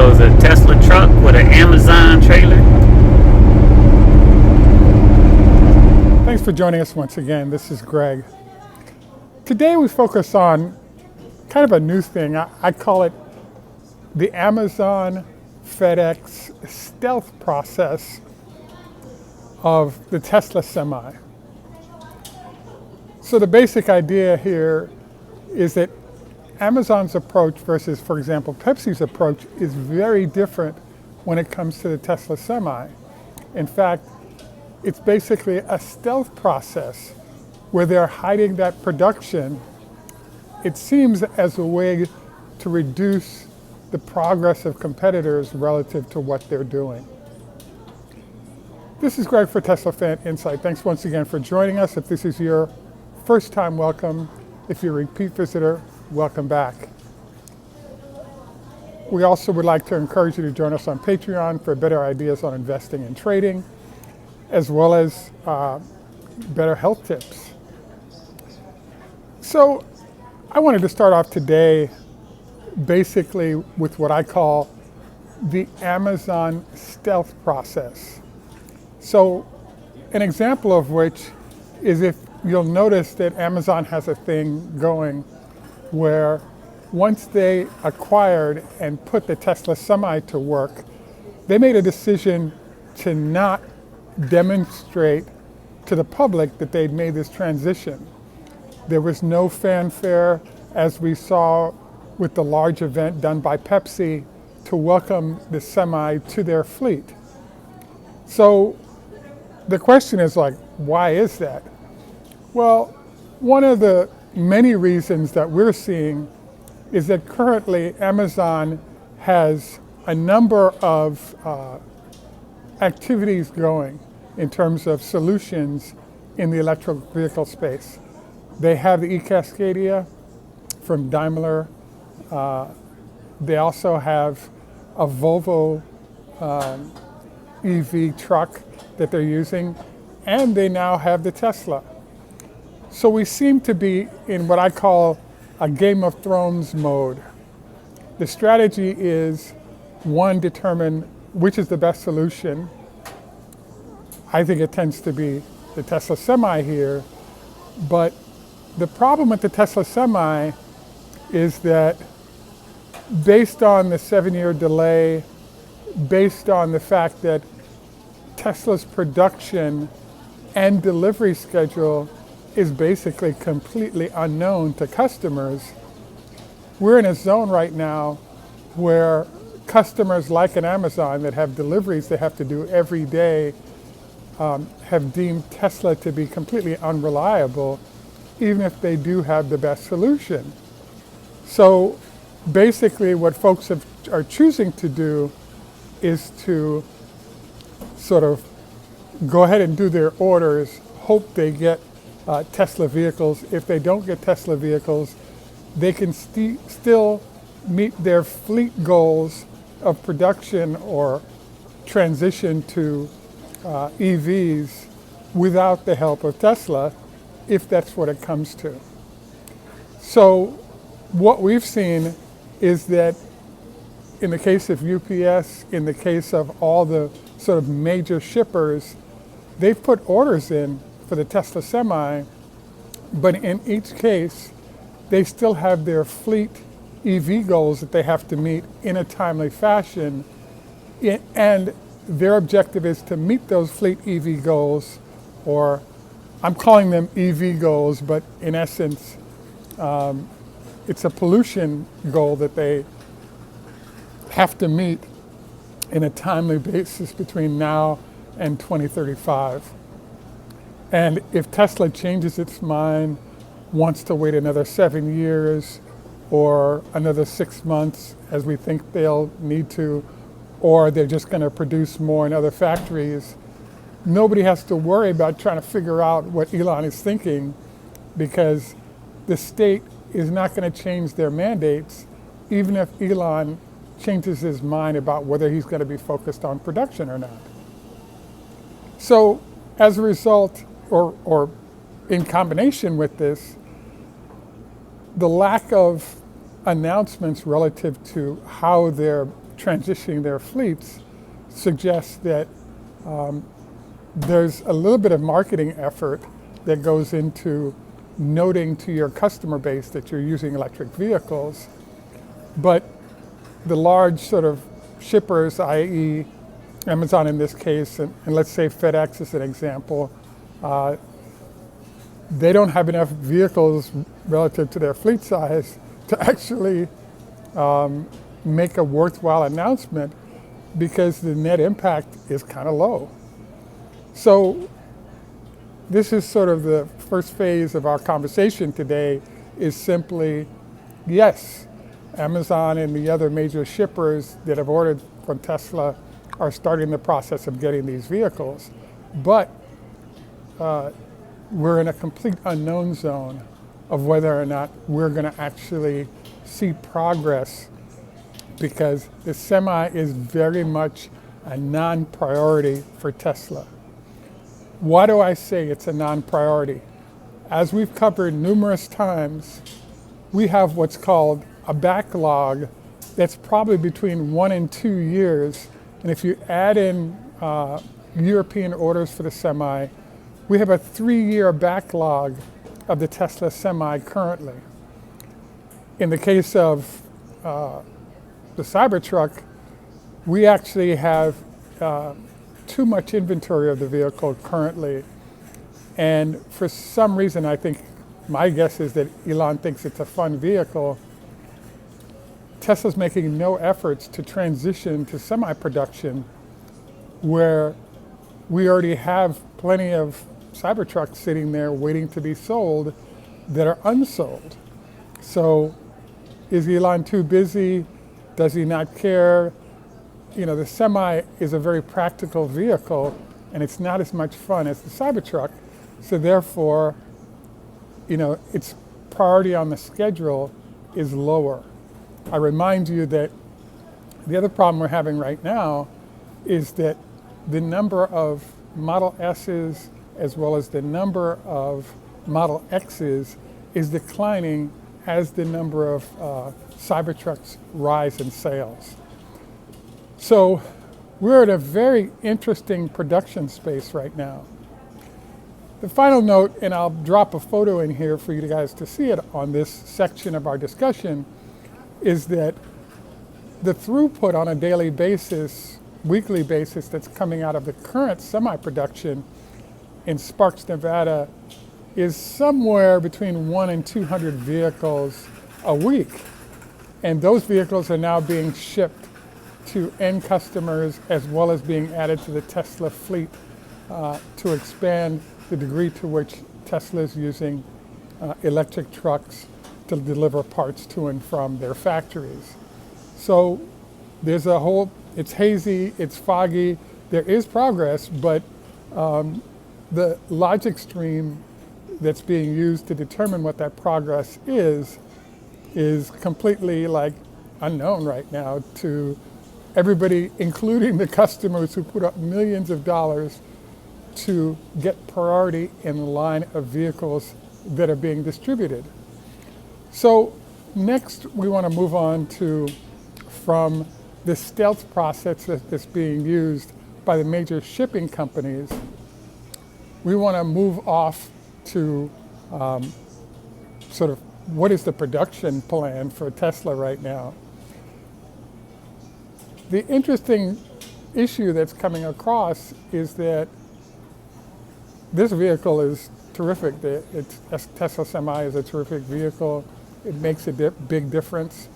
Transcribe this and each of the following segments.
was a Tesla truck with an Amazon trailer. Thanks for joining us once again. This is Greg. Today we focus on kind of a new thing. I call it the Amazon Fedex stealth process of the Tesla Semi. So the basic idea here is that Amazon's approach versus, for example, Pepsi's approach is very different when it comes to the Tesla Semi. In fact, it's basically a stealth process where they're hiding that production, it seems, as a way to reduce the progress of competitors relative to what they're doing. This is Greg for Teslafaninsight. Thanks once again for joining us. If this is your first time, welcome. If you're a repeat visitor, welcome back. We also would like to encourage you to join us on Patreon for better ideas on investing and trading, as well as better health tips. So I wanted to start off today basically with what I call the Amazon stealth process. So an example of which is, if you'll notice that Amazon has a thing going where once they acquired and put the Tesla Semi to work, they made a decision to not demonstrate to the public that they'd made this transition. There was no fanfare, as we saw with the large event done by Pepsi to welcome the Semi to their fleet. So the question is, like, why is that? Well, one of the many reasons that we're seeing is that currently Amazon has a number of activities going in terms of solutions in the electric vehicle space. They have the eCascadia from Daimler. They also have a Volvo EV truck that they're using, and they now have the Tesla. So we seem to be in what I call a Game of Thrones mode. The strategy is, one, determine which is the best solution. I think it tends to be the Tesla Semi here, but the problem with the Tesla Semi is that based on the 7-year delay, based on the fact that Tesla's production and delivery schedule is basically completely unknown to customers, we're in a zone right now where customers like an Amazon that have deliveries they have to do every day have deemed Tesla to be completely unreliable, even if they do have the best solution. So basically what folks are choosing to do is to sort of go ahead and do their orders, hope they get Tesla vehicles. If they don't get Tesla vehicles, they can still meet their fleet goals of production or transition to EVs without the help of Tesla, if that's what it comes to. So what we've seen is that in the case of UPS, in the case of all the sort of major shippers, they've put orders in for the Tesla Semi, but in each case, they still have their fleet EV goals that they have to meet in a timely fashion, and their objective is to meet those fleet EV goals, or I'm calling them EV goals, but in essence, it's a pollution goal that they have to meet in a timely basis between now and 2035. And if Tesla changes its mind, wants to wait another 7 years or another 6 months, as we think they'll need to, or they're just going to produce more in other factories, nobody has to worry about trying to figure out what Elon is thinking, because the state is not going to change their mandates, even if Elon changes his mind about whether he's going to be focused on production or not. So as a result, or in combination with this, the lack of announcements relative to how they're transitioning their fleets suggests that there's a little bit of marketing effort that goes into noting to your customer base that you're using electric vehicles. But the large sort of shippers, i.e. Amazon in this case, and let's say FedEx is an example, they don't have enough vehicles relative to their fleet size to actually make a worthwhile announcement because the net impact is kind of low. So this is sort of the first phase of our conversation today, is simply, yes, Amazon and the other major shippers that have ordered from Tesla are starting the process of getting these vehicles, but we're in a complete unknown zone of whether or not we're going to actually see progress, because the Semi is very much a non-priority for Tesla. Why do I say it's a non-priority? As we've covered numerous times, we have what's called a backlog that's probably between 1 and 2 years. And if you add in European orders for the Semi, we have a 3-year backlog of the Tesla Semi currently. In the case of the Cybertruck, we actually have too much inventory of the vehicle currently. And for some reason, I think, my guess is that Elon thinks it's a fun vehicle. Tesla's making no efforts to transition to semi-production, where we already have plenty of Cybertrucks sitting there waiting to be sold that are unsold. So is Elon too busy? Does he not care? You know, the Semi is a very practical vehicle, and it's not as much fun as the Cybertruck. So therefore, you know, its priority on the schedule is lower. I remind you that the other problem we're having right now is that the number of Model S's as well as the number of Model X's is declining as the number of Cybertrucks rise in sales. So we're at a very interesting production space right now. The final note, and I'll drop a photo in here for you guys to see it on this section of our discussion, is that the throughput on a daily basis, weekly basis, that's coming out of the current semi-production in Sparks, Nevada, is somewhere between 1 and 200 vehicles a week. And those vehicles are now being shipped to end customers as well as being added to the Tesla fleet to expand the degree to which Tesla is using electric trucks to deliver parts to and from their factories. So there's a whole, it's hazy, it's foggy, there is progress, but the logic stream that's being used to determine what that progress is completely like unknown right now to everybody, including the customers who put up millions of dollars to get priority in the line of vehicles that are being distributed. So next we want to move on to, from the stealth process that's being used by the major shipping companies, we want to move off to sort of what is the production plan for Tesla right now. The interesting issue that's coming across is that this vehicle is terrific. Tesla Semi is a terrific vehicle. It makes a big difference.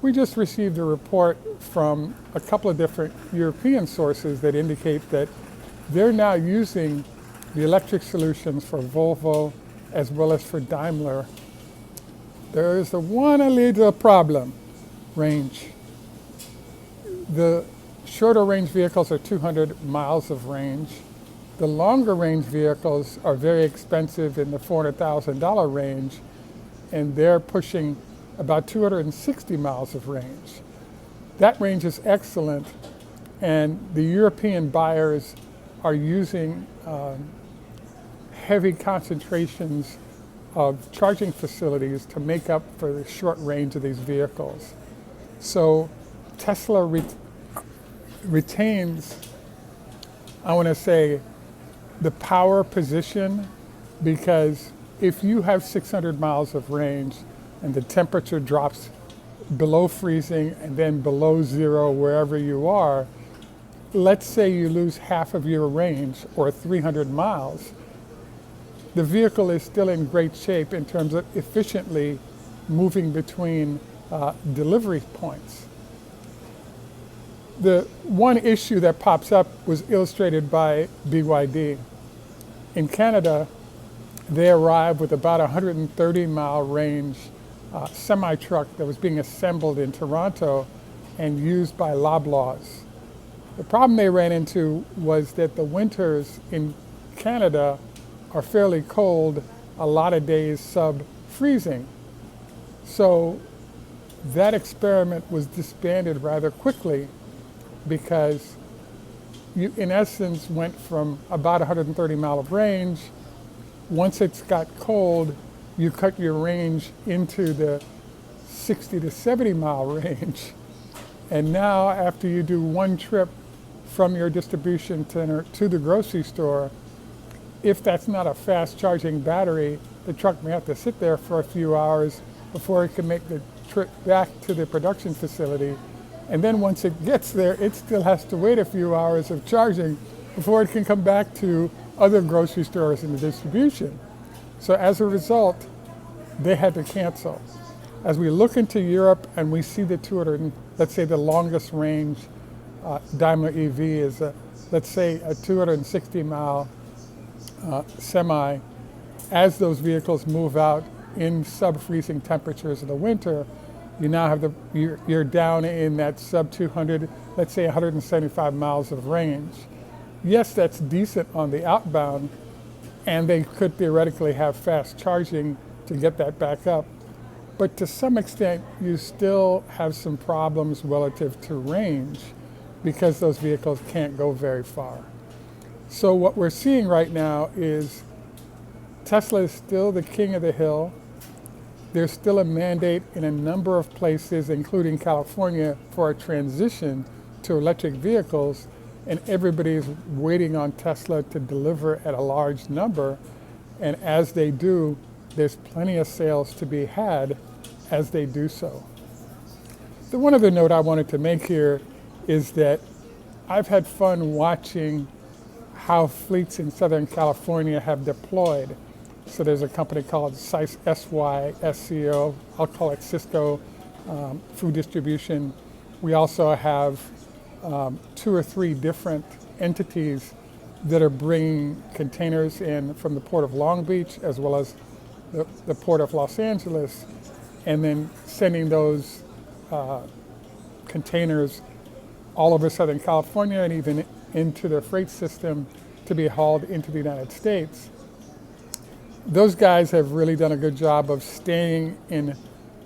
We just received a report from a couple of different European sources that indicate that they're now using the electric solutions for Volvo as well as for Daimler. There is one little problem: range. The shorter range vehicles are 200 miles of range. The longer range vehicles are very expensive in the $400,000 range, and they're pushing about 260 miles of range. That range is excellent, and the European buyers are using heavy concentrations of charging facilities to make up for the short range of these vehicles. So Tesla retains, I want to say, the power position, because if you have 600 miles of range and the temperature drops below freezing and then below zero wherever you are, let's say you lose half of your range or 300 miles, the vehicle is still in great shape in terms of efficiently moving between delivery points. The one issue that pops up was illustrated by BYD. In Canada, they arrived with about a 130-mile range semi-truck that was being assembled in Toronto and used by Loblaws. The problem they ran into was that the winters in Canada are fairly cold, a lot of days sub-freezing. So that experiment was disbanded rather quickly because you, in essence, went from about 130 mile of range. Once it's got cold, you cut your range into the 60 to 70 mile range. And now, after you do one trip from your distribution center to the grocery store, if that's not a fast charging battery, the truck may have to sit there for a few hours before it can make the trip back to the production facility. And then once it gets there, it still has to wait a few hours of charging before it can come back to other grocery stores in the distribution. So as a result, they had to cancel. As we look into Europe and we see the 200, let's say the longest range Daimler EV is, let's say, a 260 mile semi. As those vehicles move out in sub-freezing temperatures in the winter, you now have you're down in that sub 200, let's say 175 miles of range. Yes, that's decent on the outbound, and they could theoretically have fast charging to get that back up. But to some extent, you still have some problems relative to range because those vehicles can't go very far. So what we're seeing right now is Tesla is still the king of the hill. There's still a mandate in a number of places, including California, for a transition to electric vehicles, and everybody's waiting on Tesla to deliver at a large number. And as they do, there's plenty of sales to be had as they do so. The one other note I wanted to make here is that I've had fun watching how fleets in Southern California have deployed. So there's a company called SYSCO, I'll call it Cisco Food Distribution. We also have 2 or 3 different entities that are bringing containers in from the Port of Long Beach as well as the Port of Los Angeles, and then sending those containers all over Southern California and even into the freight system to be hauled into the United States. Those guys have really done a good job of staying in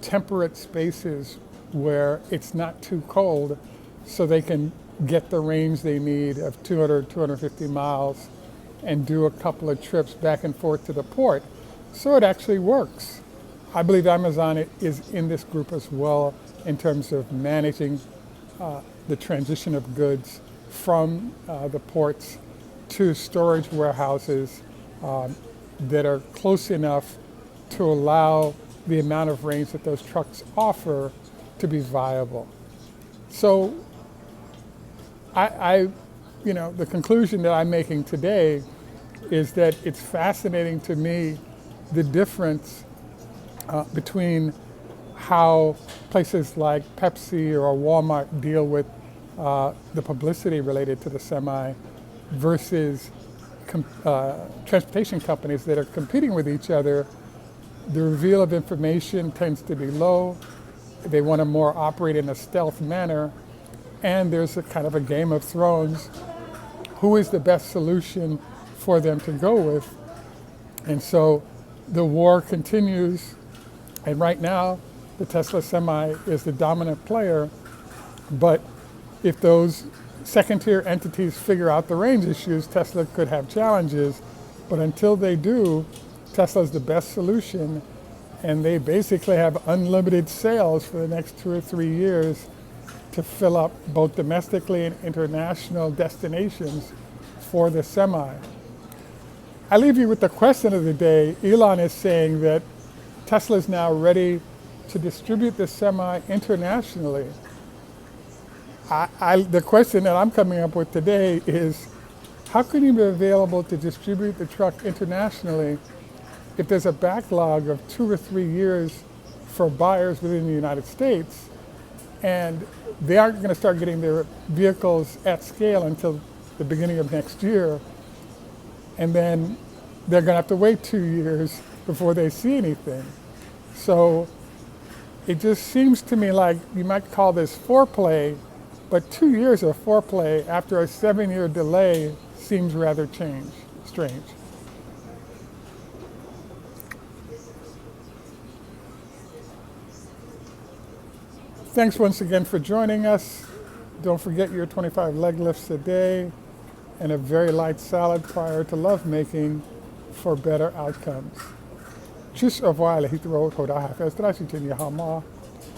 temperate spaces where it's not too cold, so they can get the range they need of 200, 250 miles and do a couple of trips back and forth to the port. So it actually works. I believe Amazon is in this group as well in terms of managing the transition of goods from the ports to storage warehouses that are close enough to allow the amount of range that those trucks offer to be viable. So the conclusion that I'm making today is that it's fascinating to me the difference between how places like Pepsi or Walmart deal with the publicity related to the semi versus transportation companies that are competing with each other. The reveal of information tends to be low. They want to more operate in a stealth manner. And there's a kind of a Game of Thrones. Who is the best solution for them to go with? And so the war continues. And right now, the Tesla Semi is the dominant player. But if those second-tier entities figure out the range issues, Tesla could have challenges. But until they do, Tesla's the best solution. And they basically have unlimited sales for the next 2 or 3 years. to fill up both domestically and international destinations for the semi. I leave you with the question of the day. Elon is saying that Tesla is now ready to distribute the semi internationally. The question that I'm coming up with today is, how can you be available to distribute the truck internationally if there's a backlog of 2 or 3 years for buyers within the United States, and they aren't going to start getting their vehicles at scale until the beginning of next year, and then they're going to have to wait 2 years before they see anything. So it just seems to me like you might call this foreplay, but 2 years of foreplay after a 7-year delay seems rather strange. Thanks once again for joining us. Don't forget your 25 leg lifts a day and a very light salad prior to lovemaking for better outcomes. Tschüss, au revoir, le hitro, hoda hafez, drasi tinya hama.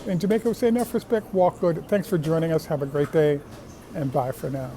In Jamaica, we say never respect, walk good. Thanks for joining us. Have a great day, and bye for now.